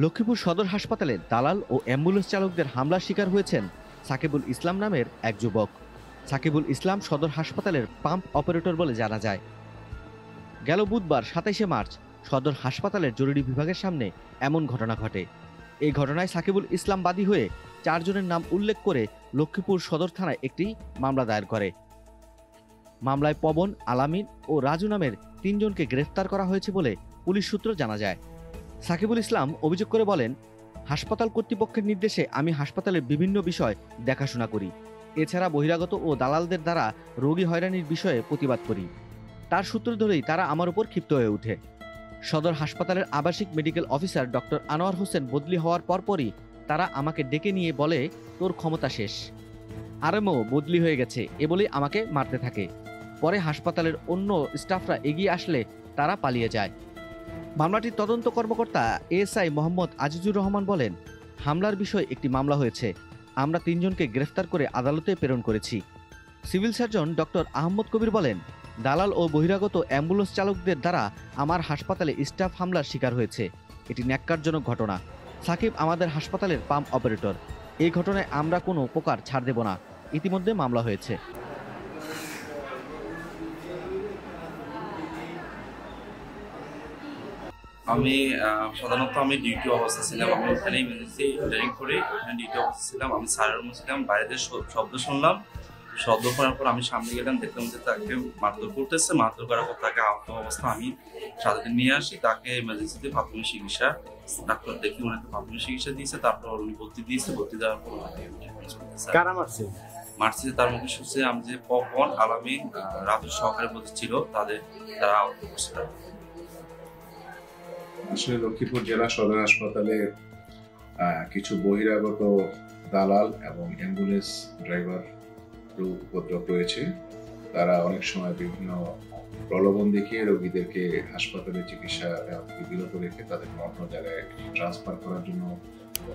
লক্ষ্মীপুর সদর হাসপাতালে দালাল ও অ্যাম্বুলেন্স চালকদের হামলার শিকার হয়েছেন সাকিবুল ইসলাম নামের এক যুবক। সাকিবুল ইসলাম সদর হাসপাতালের পাম্প অপারেটর বলে জানা যায়। গেল বুধবার ২৭শে মার্চ সদর হাসপাতালের জরুরি বিভাগের সামনে এমন ঘটনা ঘটে। এই ঘটনায় সাকিবুল ইসলাম বাদী হয়ে ৪ জনের নাম উল্লেখ করে লক্ষ্মীপুর সদর থানায় একটি মামলা দায়ের করে। মামলায় পবন, আলামিন ও রাজু নামের ৩ জনকে গ্রেফতার করা হয়েছে বলে পুলিশ সূত্র জানা যায়। সাকিবুল ইসলাম অভিযোগ করে বলেন, হাসপাতাল কর্তৃপক্ষের নির্দেশে আমি হাসপাতালের বিভিন্ন বিষয় দেখাশোনা করি। এছাড়া বহিরাগত ও দালালদের দ্বারা রোগী হয়রানির বিষয়ে প্রতিবাদ করি। তার সূত্র ধরেই তারা আমার উপর ক্ষিপ্ত হয়ে ওঠে। সদর হাসপাতালের আবাসিক medical officer doctor Anwar Hossain বদলি হওয়ার পরপরই তারা আমাকে ডেকে নিয়ে বলে, তোর ক্ষমতা শেষ, আরএমও বদলি হয়ে গেছে, এ বলেই আমাকে মারতে থাকে। পরে হাসপাতালের অন্য স্টাফরা এগিয়ে আসলে তারা পালিয়ে যায়। মামলাটির তদন্ত কর্মকর্তা এএসআই মোহাম্মদ আজিজুর রহমান বলেন, হামলার বিষয়ে একটি মামলা হয়েছে। আমরা ৩ জনকে গ্রেফতার করে আদালতে প্রেরণ করেছি। সিভিল সার্জন ডক্টর আহমদ কবির বলেন, দালাল ও বহিরাগত অ্যাম্বুলেন্স চালকদের দ্বারা আমার হাসপাতালে স্টাফ হামলার শিকার হয়েছে। এটি ন্যাক্কারজনক ঘটনা। সাকিব আমাদের হাসপাতালের পাম্প অপারেটর। এই ঘটনায় আমরা কোনো প্রকার ছাড় দেব না। ইতিমধ্যে মামলা হয়েছে। আমি সাধারণত ডিউটি অবস্থা ছিলাম। আমি ওখানে ইমার্জেন্সি ইন্টারিং করে ওখানে ডিউটি অবস্থা ছিলাম। আমি স্যারের রুমে ছিলাম, বাইরে শব্দ শুনলাম। শব্দ করার পর আমি সামনে গেলাম, দেখলাম যে তাকে মারধর করতেছে। মারধর করার পর তাকে আহত অবস্থা আমি সাথে নিয়ে আসি। তাকে ইমার্জেন্সিতে প্রাথমিক চিকিৎসা, ডাক্তার দেখে ওনাকে প্রাথমিক চিকিৎসা দিয়েছে। তারপর উনি ভর্তি দিয়েছে। ভর্তি দেওয়ার পর মারছে তার মুখে শুনছে আমি যে পবন, আলামিন, রাজু সহকারে ছিল তারা আহত করছে। আসলে লক্ষ্মীপুর জেলা সদর হাসপাতালে কিছু বহিরাগত দালাল এবং অ্যাম্বুলেন্স ড্রাইভার উপদ্রব রয়েছে। তারা অনেক সময় বিভিন্ন প্রলোভন দেখিয়ে রোগীদেরকে হাসপাতালে চিকিৎসা থেকে বিরত রেখে তাদেরকে অন্য জায়গায় ট্রান্সফার করার জন্য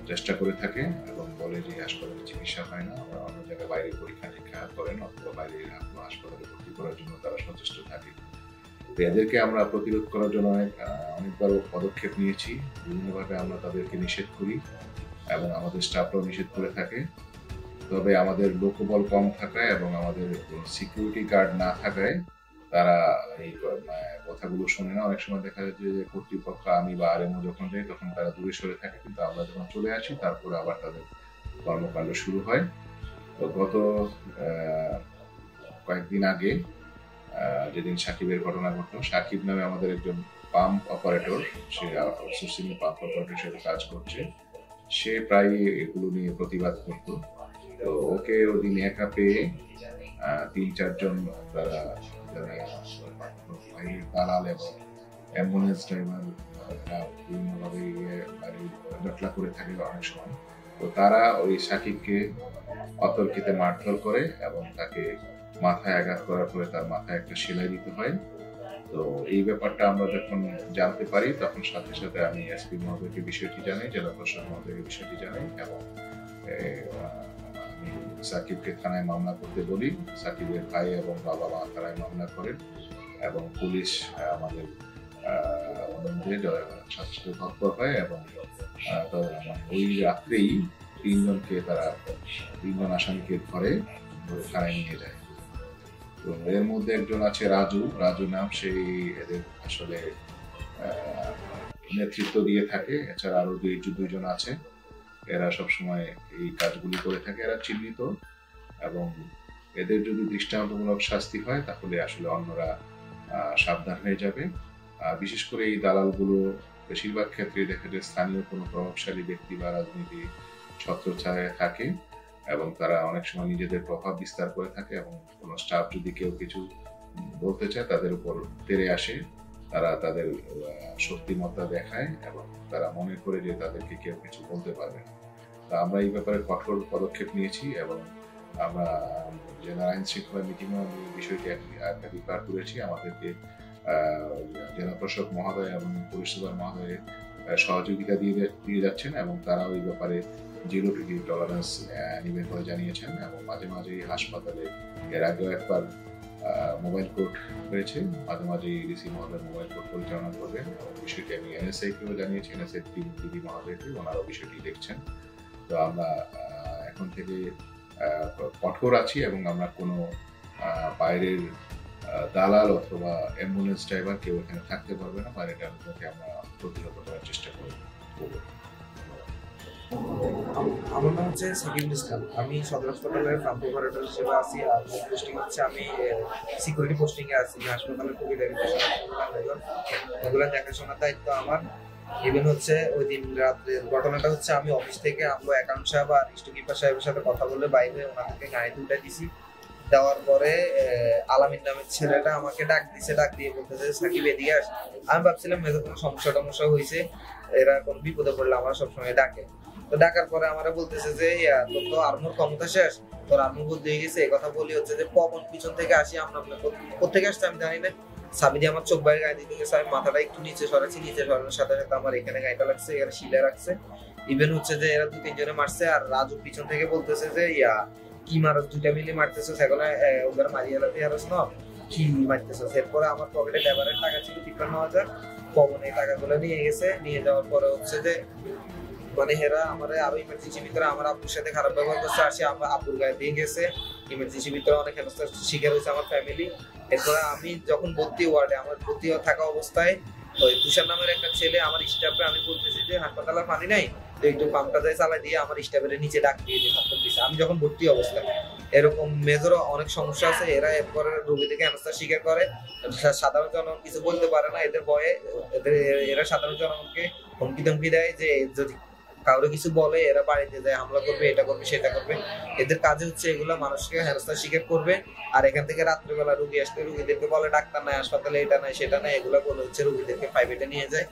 চেষ্টা করে থাকে এবং বলে যে হাসপাতালে চিকিৎসা হয় না, বা অন্য জায়গায় বাইরে পরীক্ষা নিরীক্ষা করেন অথবা বাইরে হাসপাতালে ভর্তি করার জন্য তারা সচেষ্ট থাকে। এদেরকে আমরা প্রতিরোধ করার জন্য অনেকবার পদক্ষেপ নিয়েছি। বিভিন্নভাবে আমরা তাদেরকে নিষেধ করি এবং আমাদের স্টাফরাও নিষেধ করে থাকে। তবে আমাদের লোকবল কম থাকায় এবং আমাদের সিকিউরিটি গার্ড না থাকায় তারা এই কথাগুলো শোনে না। অনেক সময় দেখা যাচ্ছে যে কর্তৃপক্ষ, আমি বা আরএমও যখন যাই তখন তারা দূরে সরে থাকে, কিন্তু আমরা যখন চলে আসি তারপরে আবার তাদের কর্মকাণ্ড শুরু হয়। তো গত কয়েকদিন আগে যেদিন সাকিবের ঘটনা ঘটলো, সাকিব নামে আমাদের একজন পাম্প অপারেটর, সে আউটসোর্সিং পাম্প অপারেটর হিসেবে কাজ করছে। সে প্রায় এগুলো নিয়ে প্রতিবাদ করতো। তো ওকে ওদিন একা পেয়ে ৩-৪ জন যারা দালাল এবং অ্যাম্বুলেন্স ড্রাইভার বিভিন্নভাবে জটলা করে থাকে অনেক সময়। তো তারা ওই সাকিবকে অতর্কিতে মারধর করে এবং তাকে মাথায় আঘাত করার পরে তার মাথায় একটা সেলাই দিতে হয়। তো এই ব্যাপারটা আমরা যখন জানতে পারি তখন সাথে সাথে আমি এসপি মহোদয়কে বিষয়টি জানাই, জেলা প্রশাসক মহোদয়কে বিষয়টি জানাই এবং আমি সাকিবকে থানায় মামলা করতে বলি। সাকিবের ভাই এবং বাবা মা থানায় মামলা করেন এবং পুলিশ আমাদের সাথে সাথে তৎপর হয় এবং ওই রাত্রেই ৩ জন আসামিকে ধরে থানায় নিয়ে যায়। তো এর মধ্যে একজন আছে রাজু নাম, সেই এদের আসলে নেতৃত্ব দিয়ে থাকে। এছাড়া আরো ২ জন আছে, এরা সবসময় এই কাজগুলি করে থাকে। এরা চিহ্নিত এবং এদের যদি দৃষ্টান্তমূলক শাস্তি হয় তাহলে আসলে অন্যরা সাবধান হয়ে যাবে। বিশেষ করে এই দালালগুলো বেশিরভাগ ক্ষেত্রে দেখা যায় স্থানীয় কোনো প্রভাবশালী ব্যক্তি বা রাজনীতি ছত্রছায়ায় থাকে এবং তারা অনেক সময় নিজেদের প্রভাব বিস্তার করে থাকে এবং কোনো স্টাফ যদি কেউ কিছু বলতে চায় তাদের উপর তেড়ে আসে। তারা তাদের শক্তিমত্তা দেখায় এবং তারা মনে করে যে তাদেরকে কেউ কিছু বলতে পারবে না। তা আমরা এই ব্যাপারে কঠোর পদক্ষেপ নিয়েছি এবং আমরা জেলা আইন শৃঙ্খলা মিটিংয়ে আমি বিষয়টি একবার করেছি। আমাদেরকে জেলা প্রশাসক মহোদয় এবং পুলিশ সুপার মহোদয় সহযোগিতা দিয়ে যাচ্ছেন এবং তারা ওই ব্যাপারে 0 টলারেন্স নিবেদন করে জানিয়েছেন এবং মাঝে মাঝে হাসপাতালে এর আগেও একবার মোবাইল কোর্ট হয়েছে, মাঝে মাঝে ডিসি মহোদয় মোবাইল কোর্ট পরিচালনা করবেন। বিষয়টি আমি এনএসআইকেও জানিয়েছি, এনএসআই দিদি মহোদয়কে, ওনারাও বিষয়টি দেখছেন। তো আমরা এখন থেকে কঠোর আছি এবং আমরা কোনো বাইরের দালাল অথবা অ্যাম্বুলেন্স ড্রাইভার কেউ এখানে থাকতে পারবে না, বাইরেটার মধ্যে আমরা প্রতিহত করার চেষ্টা করব। আমার নাম হচ্ছে সাকিবুল ইসলাম, আমি সদর হাসপাতালের প্রান্ত অপারেটর হিসেবে আছি। আর পোস্টিং হচ্ছে আমি সিকিউরিটি পোস্টিং এ আছি হাসপাতালের কোভিড এগুলো দেখাশোনার দায়িত্ব আমার। ইভেন হচ্ছে ওই দিন রাত্রে ঘটনাটা হচ্ছে আমি অফিস থেকে আমরা অ্যাকাউন্ট সাহেব আর স্টোকিপার সাহেবের সাথে কথা বলে বাইরে ওনাদেরকে গাড়িতে উঠে দিছি। দেওয়ার পরে আলামিন নামের ছেলেটা আমাকে ডাক দিয়ে বলতেছে সাকিব এদিকে আস। আমি ভাবছিলাম মেয়েদের কোনো সমস্যা হয়েছে, এরা কোন বিপদে পড়লে আমার সবসময় ডাকে। তো ডাকার পরে আমরা বলতেছে যে তোর তো আর্মুর ক্ষমতা শেষ, তোর আর্মুর বুদ্ধি হয়ে গেছে। এই কথা বলি হচ্ছে যে পবন পিছন থেকে আসি, আমরা কোথেকে আসছে আমি জানি না। সাবিদি আমার চোখ বাইরে গায়ে দিতে গেছে, আমি মাথাটা একটু নিচে সরাচ্ছি, নিচে সরানোর সাথে সাথে আমার এখানে গায়েটা লাগছে, এখানে শিলে রাখছে। ইভেন হচ্ছে যে এরা 2-3 জনে মারছে। আর রাজু পিছন থেকে বলতেছে যে কি মারস, দুইটা মিলে মারতেছে, সেগুলো ওদের মারিয়ে এলাতে হারস না, কি মারতেছে। এরপরে আমার পকেটে লেবারের টাকা ছিল 53,000, পবন এই টাকাগুলো নিয়ে গেছে। নিয়ে যাওয়ার পরে হচ্ছে যে মানে হেরা আমার আরো ইমার্জেন্সি ভিতরে আমার আব্বুর সাথে খারাপ ব্যবহার করছে, আসি আমার আব্বুর গায়ে দিয়ে গেছে। ইমার্জেন্সি ভিতরে অনেক হেনস্থার শিকার হয়েছে আমার ফ্যামিলি। এরপরে আমি যখন ভর্তি ওয়ার্ডে, আমার ভর্তি থাকা অবস্থায় ওই তুষার নামের একটা ছেলে আমার স্টাফে, আমি বলতেছি যে হাসপাতালে পানি নাই, তো একটু পাম্পটা যায় চালাই দিয়ে আমার স্টাফের নিচে ডাক দিয়ে হাসপাতাল দিচ্ছে। আমি যখন ভর্তি অবস্থায় এরকম মেজর অনেক সমস্যা আছে। এরা এরপরে রোগী থেকে হেনস্থার শিকার করে, সাধারণ জনগণ কিছু বলতে পারে না এদের ভয়ে। এরা সাধারণ জনগণকে হুমকি ধমকি দেয় যে যদি কাউরে কিছু বলে এরা বাড়িতে যায় হামলা করবে, এটা করবে সেটা করবে। এদের কাজে হচ্ছে এগুলো মানুষকে হেনস্থার শিকার করবে। আর এখান থেকে রাত্রেবেলা রুগী আসলে রুগীদেরকে বলে ডাক্তার নাই, হাসপাতালে এটা নাই সেটা নাই, এগুলো বলে হচ্ছে রুগীদেরকে প্রাইভেটে নিয়ে যায়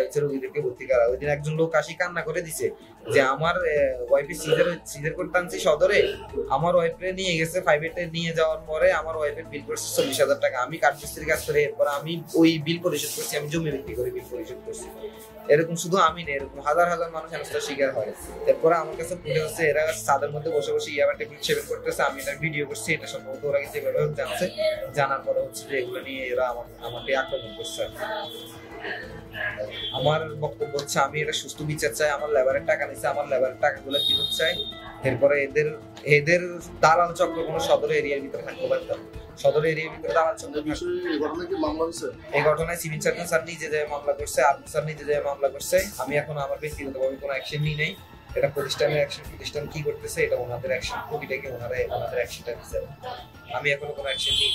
হচ্ছে রুগীদেরকে ভর্তি করা। ওই দিন একজন লোক আসি কান্না করে দিছে যে আমার ওয়াইফে সিজার করতে আনছি সদরে, আমার ওয়াইফে নিয়ে গেছে প্রাইভেটে। নিয়ে যাওয়ার পরে আমার ওয়াইফের বিল করছে 40,000 টাকা। আমি কাঠমিস্ত্রির কাজ করে এরপর আমি ওই বিল পরিশোধ করছি, আমি জমি বিক্রি করে বিল পরিশোধ করছি। এরকম শুধু আমি না, এরকম হাজার হাজার মানুষ হেনস্থার শিকার হয়। এরপরে আমার কাছে মনে হচ্ছে এরা ছাদের মধ্যে বসে বসে ইয়াবা টেবিল সেভেন করতেছে, আমি এটা ভিডিও করছি। এটা সম্ভবত ওরা যেভাবে জানছে, জানার পরে হচ্ছে যে এগুলো নিয়ে এরা আমাকে আক্রমণ করছে। আমার বক্তব্য হচ্ছে আমি এটা সুস্থ বিচার চাই। আমার লেবারের টাকা নিচ্ছে, আমার লেবারের টাকাগুলো ফেরত চাই। এরপরে এদের দালাল চক্র কোনো সদর এরিয়ার ভিতরে থাকতে পারতাম। সদর এরিয়ার ভিতরে দালাল চক্র এই ঘটনায় সিভিল সার্জন স্যার নিজে যায় মামলা করছে, আবু স্যার নিজে যায় মামলা করছে। আমি এখন আমার ব্যক্তিগতভাবে কোনো অ্যাকশন নিই নাই। এটা প্রতিষ্ঠানের অ্যাকশন, প্রতিষ্ঠান কি করতেছে এটা ওনাদের অ্যাকশন, প্রতিটাকে ওনাদের অ্যাকশনটা দিচ্ছে। আমি এখনো কোনো অ্যাকশন নিই।